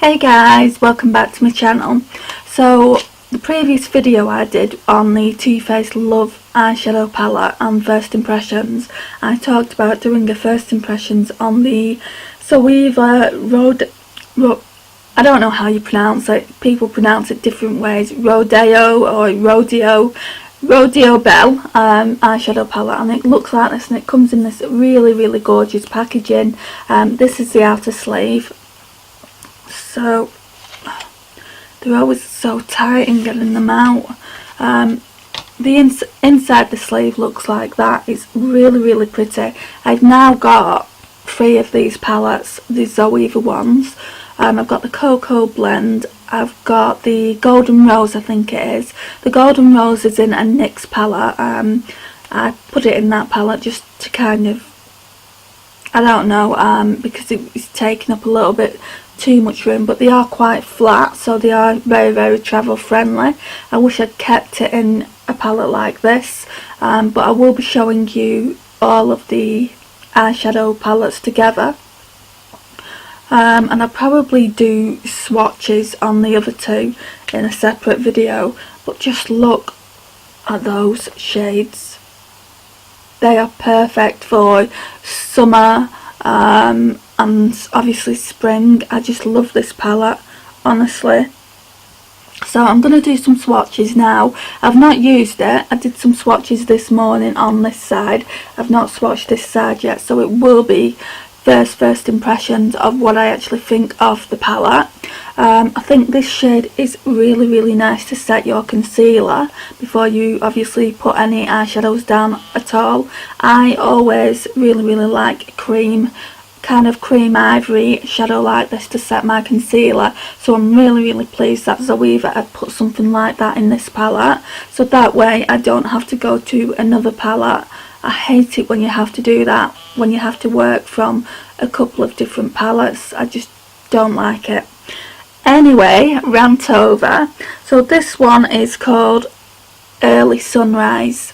Hey guys, welcome back to my channel. So the previous video I did on the Too Faced Love eyeshadow palette and first impressions, I talked about doing a first impressions on the Zoeva I don't know how you pronounce it, people pronounce it different ways, Rodeo Belle eyeshadow palette, and it looks like this, and it comes in this really gorgeous packaging. This is the outer sleeve. So they're always so tight in getting them out. The inside the sleeve looks like that. It's really pretty. I've now got 3 of these palettes, the Zoeva ones. I've got the Cocoa Blend, I've got the Golden Rose, I think it is. The Golden Rose is in a NYX palette. I put it in that palette just to kind of, I don't know, because it's taking up a little bit too much room, but they are quite flat, so they are very travel friendly. I wish I'd kept it in a palette like this, but I will be showing you all of the eyeshadow palettes together, and I'll probably do swatches on the other 2 in a separate video. But just look at those shades. They are perfect for summer and obviously spring. I just love this palette, honestly. So I'm going to do some swatches now. I've not used it. I did some swatches this morning on this side. I've not swatched this side yet, so it will be first impressions of what I actually think of the palette. I think this shade is really nice to set your concealer before you obviously put any eyeshadows down at all. I always really like kind of cream ivory shadow like this to set my concealer, so I'm really pleased that Zoeva had put something like that in this palette, so that way I don't have to go to another palette. I hate it when you have to do that, when you have to work from a couple of different palettes. I just don't like it. Anyway, rant over. So this one is called Early Sunrise.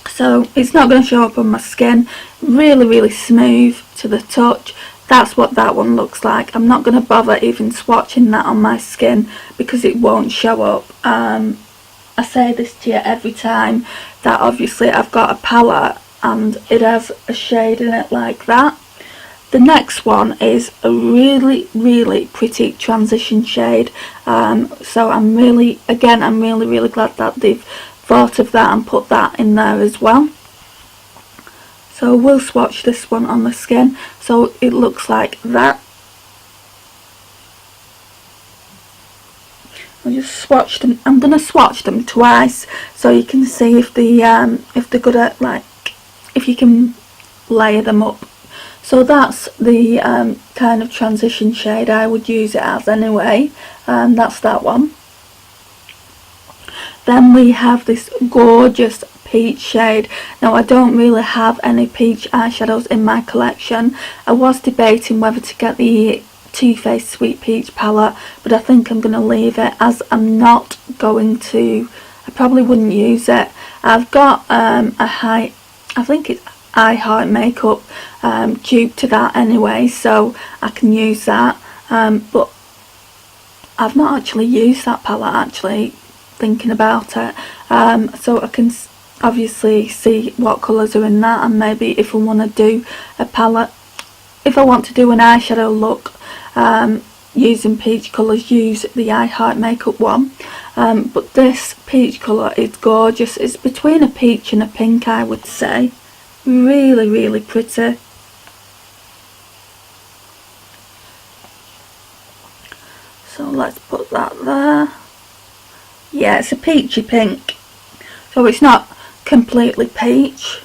So it's not going to show up on my skin. Really smooth to the touch. That's what that one looks like. I'm not going to bother even swatching that on my skin because it won't show up. I say this to you every time, that obviously I've got a palette and it has a shade in it like that. The next one is a really pretty transition shade. So I'm really glad that they've thought of that and put that in there as well. So we'll swatch this one on the skin. So it looks like that. I just swatched them. I'm gonna swatch them twice so you can see if they're good at, like, if you can layer them up. So that's the kind of transition shade I would use it as anyway. That's that one. Then we have this gorgeous peach shade. Now I don't really have any peach eyeshadows in my collection. I was debating whether to get the Too Faced Sweet Peach palette, but I think I'm going to leave it, as I'm not going to, I probably wouldn't use it. I've got I think it's I Heart Makeup dupe to that anyway, so I can use that, but I've not actually used that palette, actually thinking about it, so I can obviously see what colours are in that, and maybe if I want to do a palette, if I want to do an eyeshadow look using peach colours, use the I Heart Makeup one. But this peach colour is gorgeous. It's between a peach and a pink, I would say. Really pretty. So let's put that there. Yeah, it's a peachy pink, so it's not completely peach.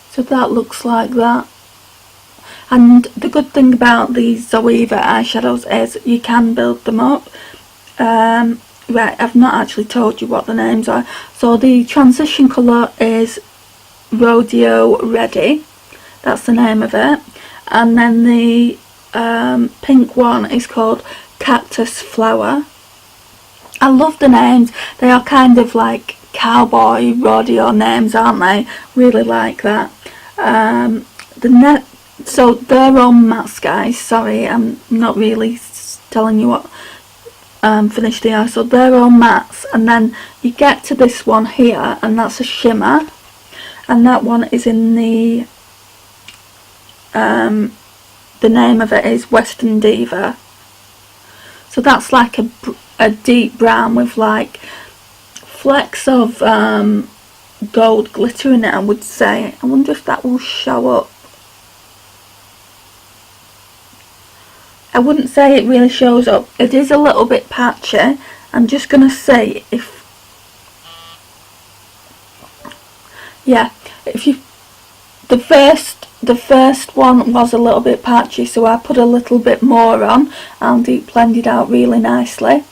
So that looks like that. And the good thing about these Zoeva eyeshadows is you can build them up. Right, I've not actually told you what the names are. So the transition colour is Rodeo Ready. That's the name of it. And then the pink one is called Cactus Flower. I love the names. They are kind of like cowboy rodeo names, aren't they? Really like that. The So they're all mattes, guys. Sorry, I'm not really telling you what finish they are. So they're all mattes, and then you get to this one here, and that's a shimmer, and that one is in the name of it is Western Diva. So that's like a deep brown with like flecks of gold glitter in it, I would say. I wonder if that will show up. I wouldn't say it really shows up. It is a little bit patchy. I'm just gonna say if, yeah, if you, the first one was a little bit patchy, so I put a little bit more on and it blended out really nicely.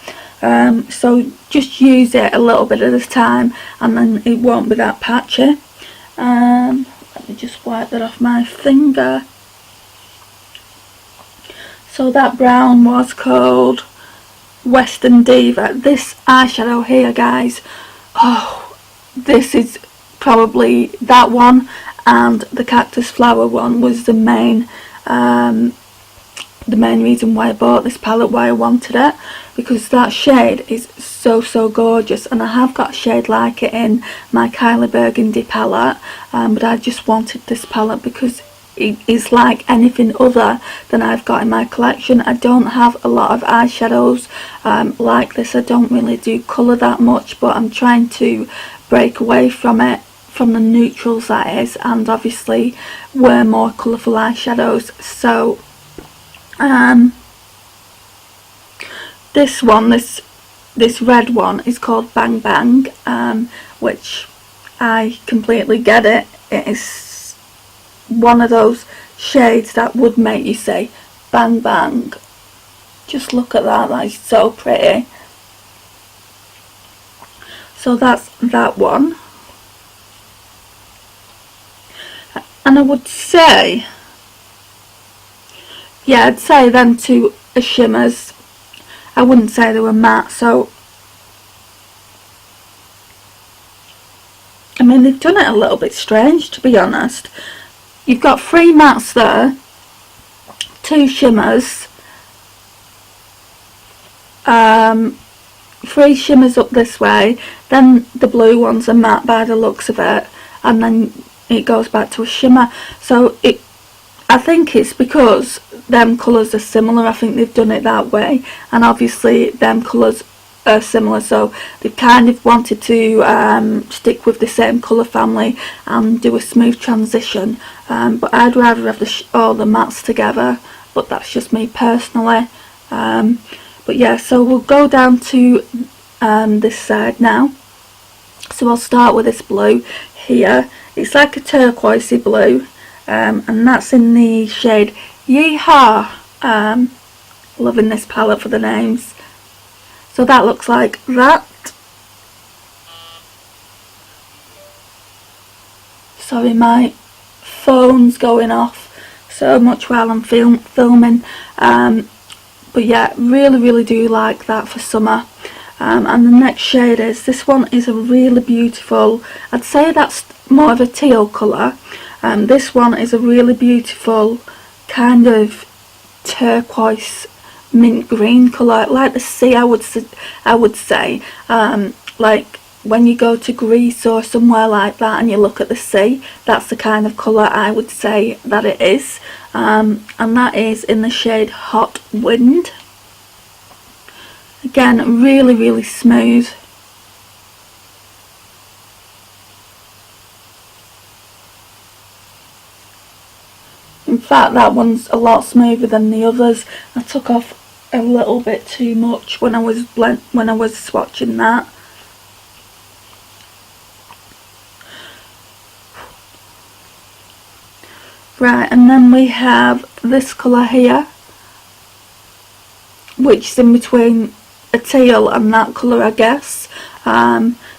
So just use it a little bit at a time, and then it won't be that patchy. Let me just wipe that off my finger. So that brown was called Western Diva. This eyeshadow here, guys, oh, this is probably that one, and the cactus flower one was the main reason why I bought this palette, why I wanted it, because that shade is so gorgeous, and I have got a shade like it in my Kylie Burgundy palette, but I just wanted this palette because it is like anything other than I've got in my collection. I don't have a lot of eyeshadows like this. I don't really do colour that much, but I'm trying to break away from it, from the neutrals that is, and obviously wear more colourful eyeshadows. So this one, this red one is called Bang Bang, which I completely get it. It is one of those shades that would make you say bang bang. Just look at that, that is so pretty. So that's that one. And I would say, yeah, I'd say them two are shimmers. I wouldn't say they were matte. So I mean, they've done it a little bit strange, to be honest. You've got 3 mattes there, 2 shimmers, 3 shimmers up this way, then the blue ones are matte by the looks of it, and then it goes back to a shimmer. So I think it's because them colours are similar. I think they've done it that way, and obviously them colours are similar, so they kind of wanted to stick with the same colour family and do a smooth transition, but I'd rather have all the mattes together, but that's just me personally. But yeah, so we'll go down to this side now. So I'll start with this blue here. It's like a turquoisey blue, and that's in the shade Yeehaw. Loving this palette for the names. So that looks like that. Sorry, my phone's going off so much while I'm filming. But yeah, really do like that for summer. And the next shade is, this one is a really beautiful, I'd say that's more of a teal colour. This one is a really beautiful kind of turquoise mint green colour, like the sea. I would say like when you go to Greece or somewhere like that and you look at the sea, that's the kind of colour I would say that it is, and that is in the shade Hot Wind. Again, really smooth. In fact, that one's a lot smoother than the others. I took off a little bit too much when I was swatching that. Right, and then we have this colour here, which is in between a teal and that colour, I guess.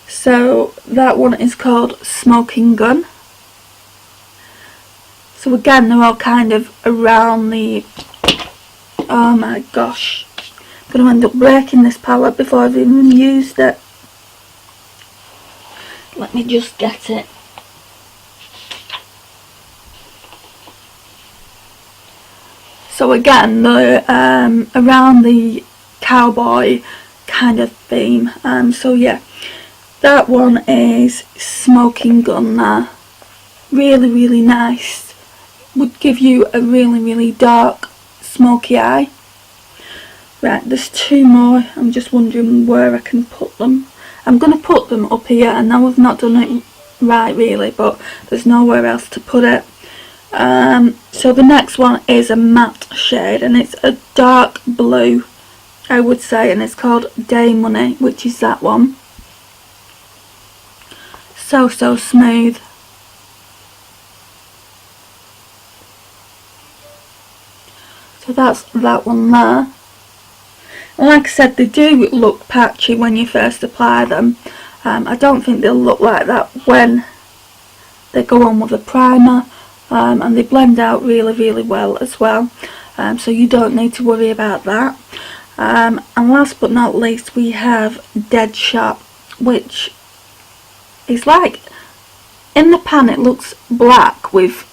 So that one is called Smoking Gun. So again, they're all kind of around the, oh my gosh, I'm going to end up breaking this palette before I've even used it. Let me just get it. So again, the around the cowboy kind of theme. So yeah, that one is Smoking Gun there. Really, really nice. Would give you a really, really dark smoky eye. Right, there's two more. I'm just wondering where I can put them. I'm going to put them up here. I know I've not done it right really, but there's nowhere else to put it. So the next one is a matte shade, and it's a dark blue, I would say, and it's called Day Money, which is that one. So smooth. So that's that one there. And like I said, they do look patchy when you first apply them. I don't think they'll look like that when they go on with a primer, and they blend out really, really well as well. So you don't need to worry about that. And last but not least, we have Dead Shot, which is like, in the pan it looks black with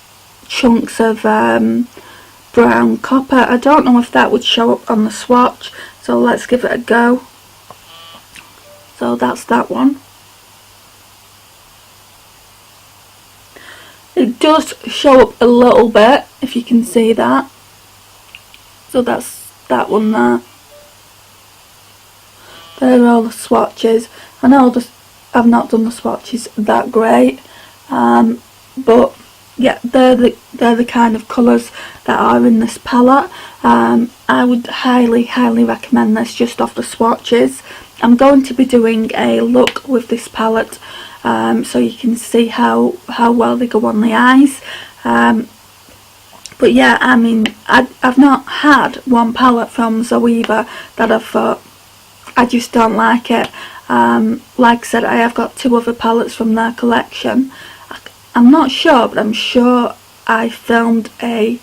chunks of brown copper. I don't know if that would show up on the swatch, so let's give it a go. So that's that one. It does show up a little bit, if you can see that. So that's that one there. There are all the swatches. I know I've not done the swatches that great, but yeah, they're the kind of colours that are in this palette. I would highly recommend this just off the swatches. I'm going to be doing a look with this palette, so you can see how well they go on the eyes. But yeah, I mean, I've not had one palette from Zoeva that I've thought I just don't like it. Like I said, I have got two other palettes from their collection. I'm not sure, but I'm sure I filmed a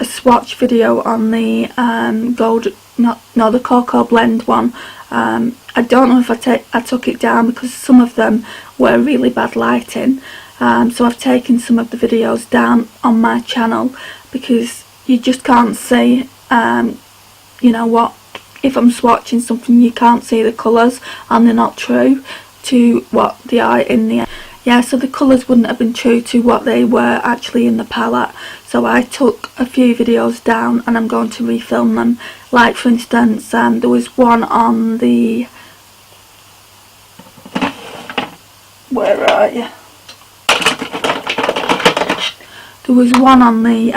swatch video on the the Cocoa Blend one. I don't know if I took it down because some of them were really bad lighting. So I've taken some of the videos down on my channel because you just can't see, you know what, if I'm swatching something you can't see the colours and they're not true to what they are in the, yeah, so the colours wouldn't have been true to what they were actually in the palette. So I took a few videos down and I'm going to refilm them. Like for instance, there was one on the, where are you? There was one on the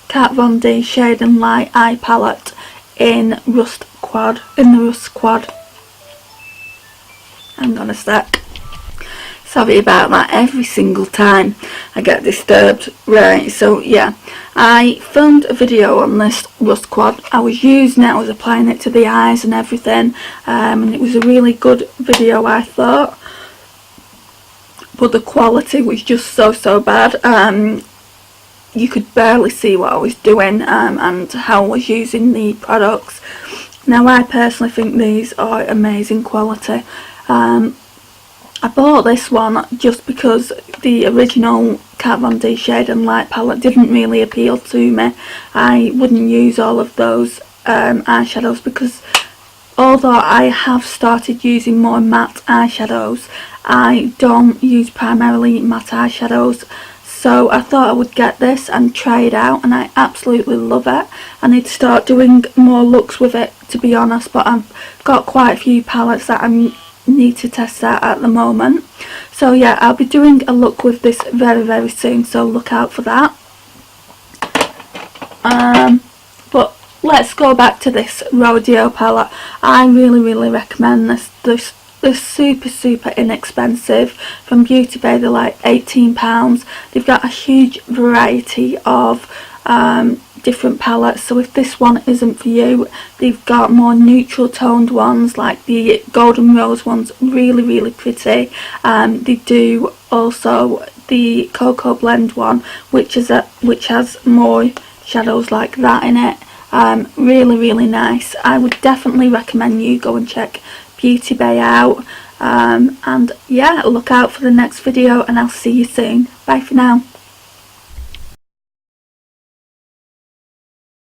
Kat Von D Shade and Light Eye Palette in the Rust Quad. Hang on a sec. Sorry about that, every single time I get disturbed. Right, so yeah, I filmed a video on this Rust Quad. I was using it, I was applying it to the eyes and everything, and it was a really good video, I thought. But the quality was just so bad. You could barely see what I was doing and how I was using the products. Now I personally think these are amazing quality. I bought this one just because the original Kat Von D Shade and Light palette didn't really appeal to me. I wouldn't use all of those eyeshadows because although I have started using more matte eyeshadows, I don't use primarily matte eyeshadows. So I thought I would get this and try it out, and I absolutely love it. I need to start doing more looks with it, to be honest, but I've got quite a few palettes that I need to test out at the moment. So yeah, I'll be doing a look with this very soon, so look out for that. But let's go back to this Rodeo palette. I really recommend this. They're super inexpensive. From Beauty Bay, they're like £18. They've got a huge variety of different palettes, so if this one isn't for you, they've got more neutral toned ones, like the Golden Rose one's really pretty. They do also the Cocoa Blend one, which has more shadows like that in it. Really nice. I would definitely recommend you go and check Beauty Bay out, and yeah, look out for the next video, and I'll see you soon. Bye for now.